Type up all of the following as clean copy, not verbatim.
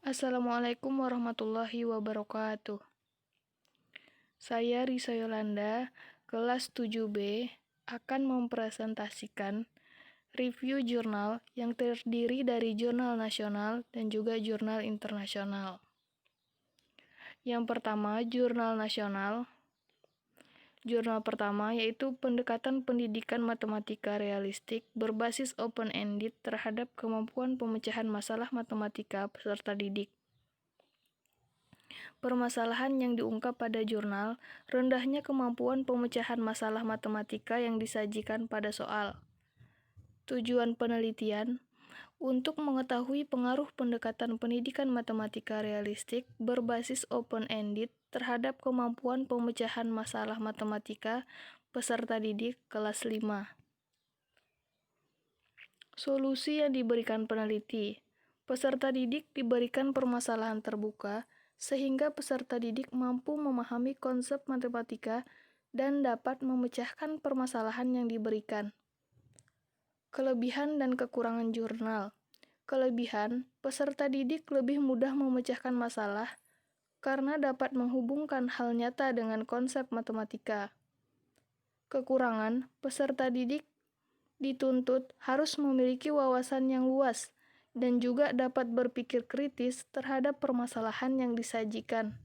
Assalamualaikum warahmatullahi wabarakatuh. Saya Risa Yolanda, kelas 7B, akan mempresentasikan review jurnal yang terdiri dari jurnal nasional dan juga jurnal internasional. Yang pertama, jurnal nasional. Jurnal pertama yaitu pendekatan pendidikan matematika realistik berbasis open-ended terhadap kemampuan pemecahan masalah matematika peserta didik. Permasalahan yang diungkap pada jurnal, rendahnya kemampuan pemecahan masalah matematika yang disajikan pada soal. Tujuan penelitian, untuk mengetahui pengaruh pendekatan pendidikan matematika realistik berbasis open-ended terhadap kemampuan pemecahan masalah matematika peserta didik kelas 5. Solusi yang diberikan peneliti. Peserta didik diberikan permasalahan terbuka, sehingga peserta didik mampu memahami konsep matematika dan dapat memecahkan permasalahan yang diberikan. Kelebihan dan kekurangan jurnal. Kelebihan, peserta didik lebih mudah memecahkan masalah karena dapat menghubungkan hal nyata dengan konsep matematika. Kekurangan, peserta didik dituntut harus memiliki wawasan yang luas dan juga dapat berpikir kritis terhadap permasalahan yang disajikan.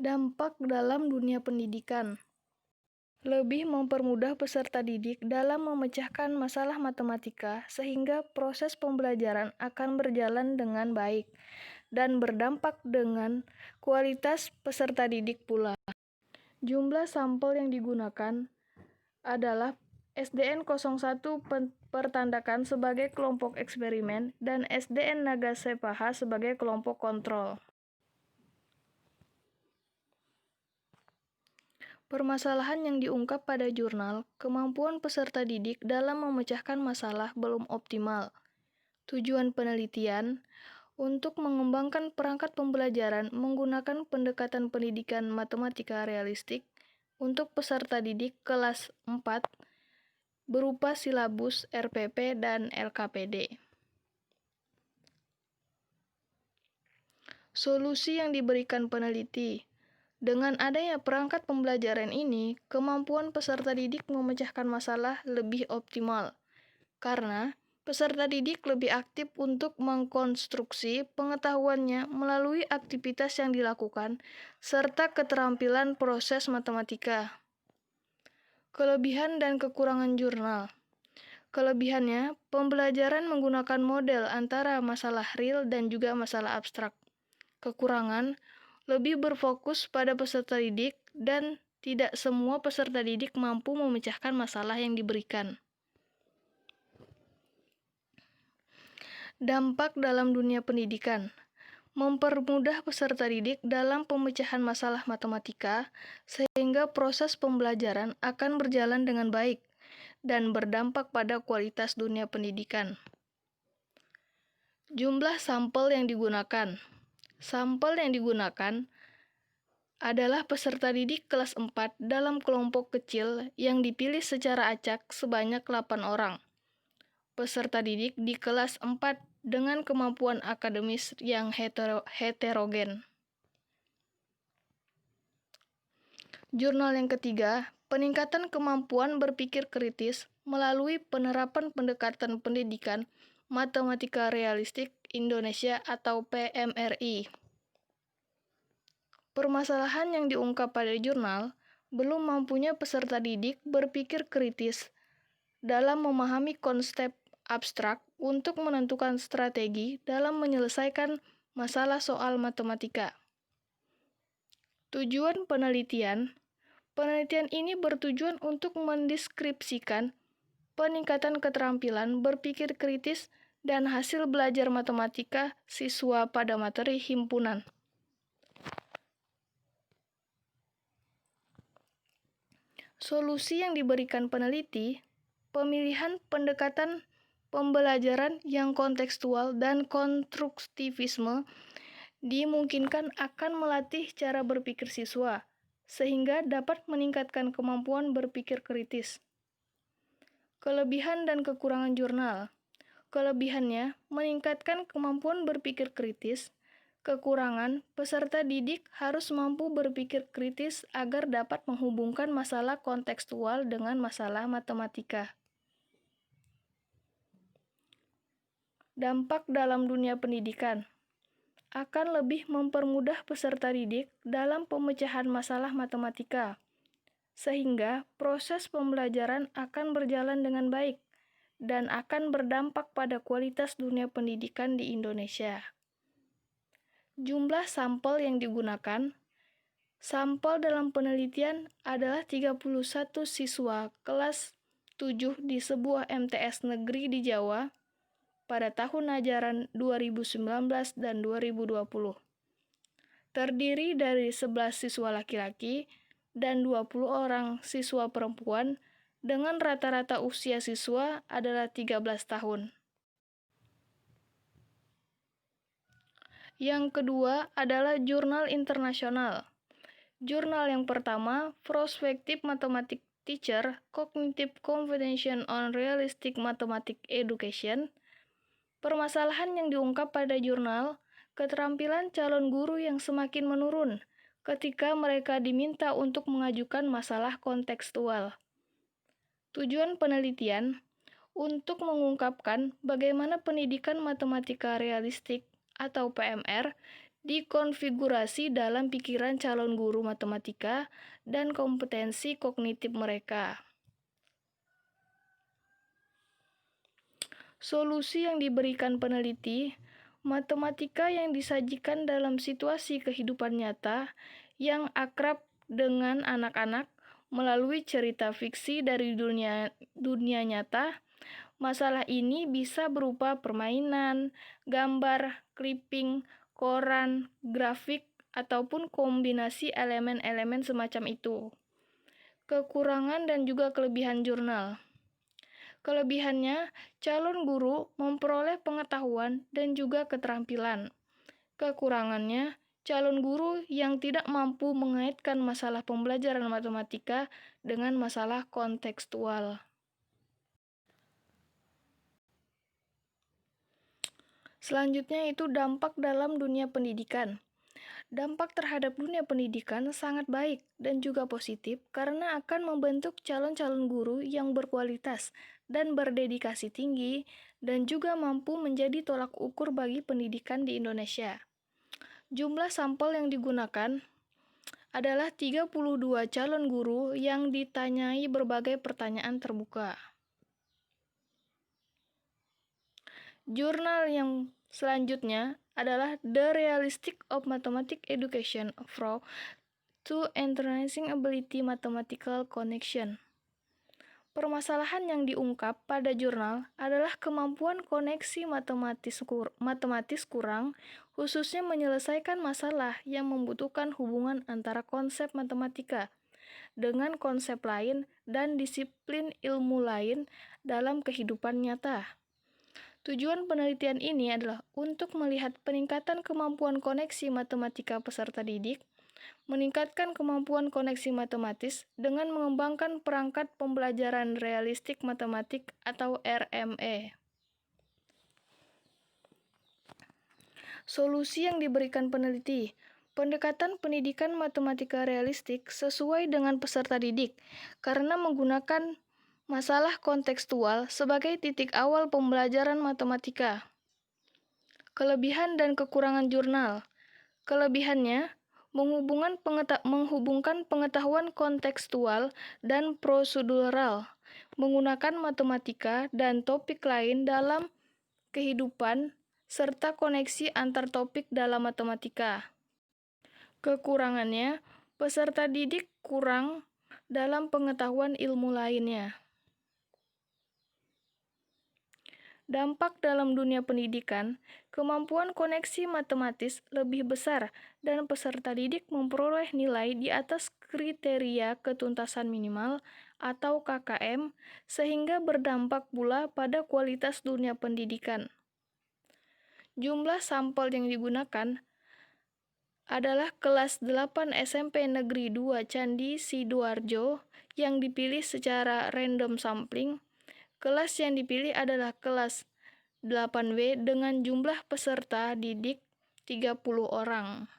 Dampak dalam dunia pendidikan. Lebih mempermudah peserta didik dalam memecahkan masalah matematika sehingga proses pembelajaran akan berjalan dengan baik dan berdampak dengan kualitas peserta didik pula. Jumlah sampel yang digunakan adalah SDN 01 pertandakan sebagai kelompok eksperimen dan SDN Nagasepaha sebagai kelompok kontrol. Permasalahan yang diungkap pada jurnal, kemampuan peserta didik dalam memecahkan masalah belum optimal. Tujuan penelitian, untuk mengembangkan perangkat pembelajaran menggunakan pendekatan pendidikan matematika realistik untuk peserta didik kelas 4 berupa silabus RPP dan LKPD. Solusi yang diberikan peneliti. Dengan adanya perangkat pembelajaran ini, kemampuan peserta didik memecahkan masalah lebih optimal, karena peserta didik lebih aktif untuk mengkonstruksi pengetahuannya melalui aktivitas yang dilakukan, serta keterampilan proses matematika. Kelebihan dan kekurangan jurnal. Kelebihannya, pembelajaran menggunakan model antara masalah real dan juga masalah abstrak. Kekurangan, lebih berfokus pada peserta didik dan tidak semua peserta didik mampu memecahkan masalah yang diberikan. Dampak dalam dunia pendidikan. Mempermudah peserta didik dalam pemecahan masalah matematika sehingga proses pembelajaran akan berjalan dengan baik dan berdampak pada kualitas dunia pendidikan. Jumlah sampel yang digunakan. Sampel yang digunakan adalah peserta didik kelas 4 dalam kelompok kecil yang dipilih secara acak sebanyak 8 orang. Peserta didik di kelas 4 dengan kemampuan akademis yang heterogen. Jurnal yang ketiga, peningkatan kemampuan berpikir kritis melalui penerapan pendekatan pendidikan matematika realistik Indonesia atau PMRI. Permasalahan yang diungkap pada jurnal belum mampunya peserta didik berpikir kritis dalam memahami konsep abstrak untuk menentukan strategi dalam menyelesaikan masalah soal matematika. Tujuan penelitian. Penelitian ini bertujuan untuk mendeskripsikan peningkatan keterampilan berpikir kritis dan hasil belajar matematika siswa pada materi himpunan. Solusi yang diberikan peneliti, pemilihan pendekatan pembelajaran yang kontekstual dan konstruktivisme dimungkinkan akan melatih cara berpikir siswa, sehingga dapat meningkatkan kemampuan berpikir kritis. Kelebihan dan kekurangan jurnal. Kelebihannya meningkatkan kemampuan berpikir kritis. Kekurangan, peserta didik harus mampu berpikir kritis agar dapat menghubungkan masalah kontekstual dengan masalah matematika. Dampak dalam dunia pendidikan akan lebih mempermudah peserta didik dalam pemecahan masalah matematika, sehingga proses pembelajaran akan berjalan dengan baik dan akan berdampak pada kualitas dunia pendidikan di Indonesia. Jumlah sampel yang digunakan. Sampel dalam penelitian adalah 31 siswa kelas 7 di sebuah MTS negeri di Jawa pada tahun ajaran 2019 dan 2020. Terdiri dari 11 siswa laki-laki dan 20 orang siswa perempuan dengan rata-rata usia siswa adalah 13 tahun. Yang kedua adalah jurnal internasional. Jurnal yang pertama, Prospective Mathematics Teacher, Cognitive Competency on Realistic Mathematics Education. Permasalahan yang diungkap pada jurnal, keterampilan calon guru yang semakin menurun ketika mereka diminta untuk mengajukan masalah kontekstual. Tujuan penelitian untuk mengungkapkan bagaimana pendidikan matematika realistik atau PMR dikonfigurasi dalam pikiran calon guru matematika dan kompetensi kognitif mereka. Solusi yang diberikan peneliti, matematika yang disajikan dalam situasi kehidupan nyata yang akrab dengan anak-anak melalui cerita fiksi dari dunia nyata. Masalah ini bisa berupa permainan, gambar, clipping, koran, grafik, ataupun kombinasi elemen-elemen semacam itu. Kekurangan dan juga kelebihan jurnal. Kelebihannya, calon guru memperoleh pengetahuan dan juga keterampilan. Kekurangannya, calon guru yang tidak mampu mengaitkan masalah pembelajaran matematika dengan masalah kontekstual. Selanjutnya itu dampak dalam dunia pendidikan. Dampak terhadap dunia pendidikan sangat baik dan juga positif karena akan membentuk calon-calon guru yang berkualitas dan berdedikasi tinggi dan juga mampu menjadi tolak ukur bagi pendidikan di Indonesia. Jumlah sampel yang digunakan adalah 32 calon guru yang ditanyai berbagai pertanyaan terbuka. Jurnal yang selanjutnya adalah The Realistic of Mathematics Education to Enhancing Ability Mathematical Connection. Permasalahan yang diungkap pada jurnal adalah kemampuan koneksi matematis kurang, khususnya menyelesaikan masalah yang membutuhkan hubungan antara konsep matematika dengan konsep lain dan disiplin ilmu lain dalam kehidupan nyata. Tujuan penelitian ini adalah untuk melihat peningkatan kemampuan koneksi matematika peserta didik, meningkatkan kemampuan koneksi matematis dengan mengembangkan perangkat pembelajaran realistik matematik atau RME. Solusi yang diberikan peneliti, pendekatan pendidikan matematika realistik sesuai dengan peserta didik karena menggunakan masalah kontekstual sebagai titik awal pembelajaran matematika. Kelebihan dan kekurangan jurnal. Kelebihannya, menghubungkan pengetahuan kontekstual dan prosedural, menggunakan matematika dan topik lain dalam kehidupan, serta koneksi antar topik dalam matematika. Kekurangannya, peserta didik kurang dalam pengetahuan ilmu lainnya. Dampak dalam dunia pendidikan, kemampuan koneksi matematis lebih besar dan peserta didik memperoleh nilai di atas kriteria ketuntasan minimal atau KKM sehingga berdampak pula pada kualitas dunia pendidikan. Jumlah sampel yang digunakan adalah kelas 8 SMP Negeri 2 Candi Sidoarjo yang dipilih secara random sampling. Kelas yang dipilih adalah kelas 8W dengan jumlah peserta didik 30 orang.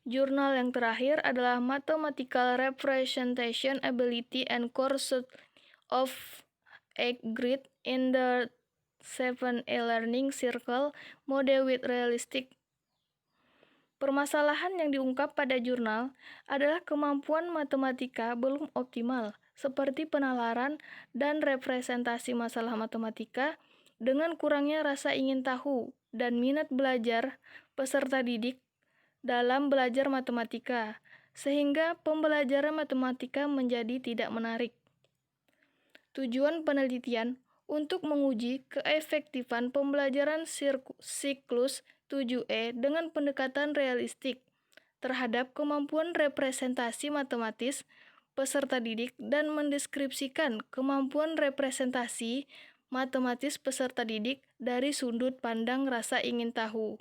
Jurnal yang terakhir adalah Mathematical Representation Ability and Course of 8th Grade in the 7A Learning Circle Model with Realistic. Permasalahan yang diungkap pada jurnal adalah kemampuan matematika belum optimal, seperti penalaran dan representasi masalah matematika, dengan kurangnya rasa ingin tahu dan minat belajar peserta didik dalam belajar matematika, sehingga pembelajaran matematika menjadi tidak menarik. Tujuan penelitian untuk menguji keefektifan pembelajaran siklus 7E dengan pendekatan realistik terhadap kemampuan representasi matematis peserta didik dan mendeskripsikan kemampuan representasi matematis peserta didik dari sudut pandang rasa ingin tahu.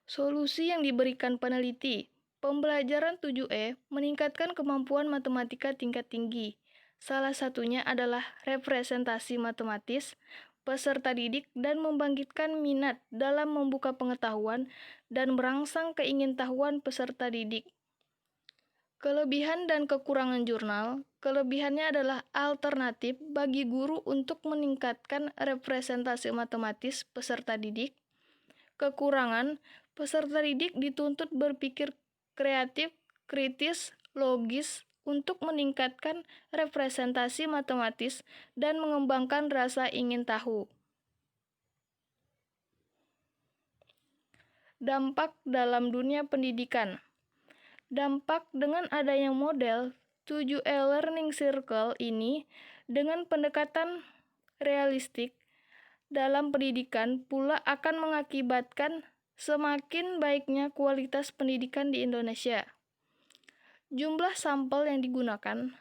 Solusi yang diberikan peneliti. Pembelajaran 7E meningkatkan kemampuan matematika tingkat tinggi. Salah satunya adalah representasi matematis peserta didik dan membangkitkan minat dalam membuka pengetahuan dan merangsang keingintahuan peserta didik. Kelebihan dan kekurangan jurnal. Kelebihannya adalah alternatif bagi guru untuk meningkatkan representasi matematis peserta didik. Kekurangan, peserta didik dituntut berpikir kreatif, kritis, logis untuk meningkatkan representasi matematis dan mengembangkan rasa ingin tahu. Dampak dalam dunia pendidikan. Dampak dengan adanya model 7E Learning Circle ini dengan pendekatan realistik dalam pendidikan pula akan mengakibatkan semakin baiknya kualitas pendidikan di Indonesia. Jumlah sampel yang digunakan.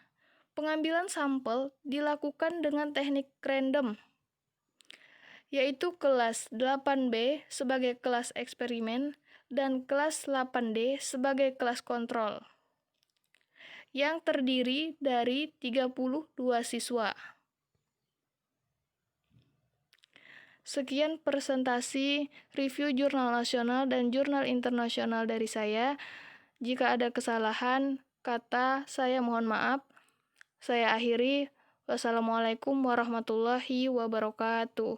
Pengambilan sampel dilakukan dengan teknik random, yaitu kelas 8B sebagai kelas eksperimen dan kelas 8D sebagai kelas kontrol, yang terdiri dari 32 siswa. Sekian presentasi review jurnal nasional dan jurnal internasional dari saya. Jika ada kesalahan kata, saya mohon maaf. Saya akhiri. Wassalamualaikum warahmatullahi wabarakatuh.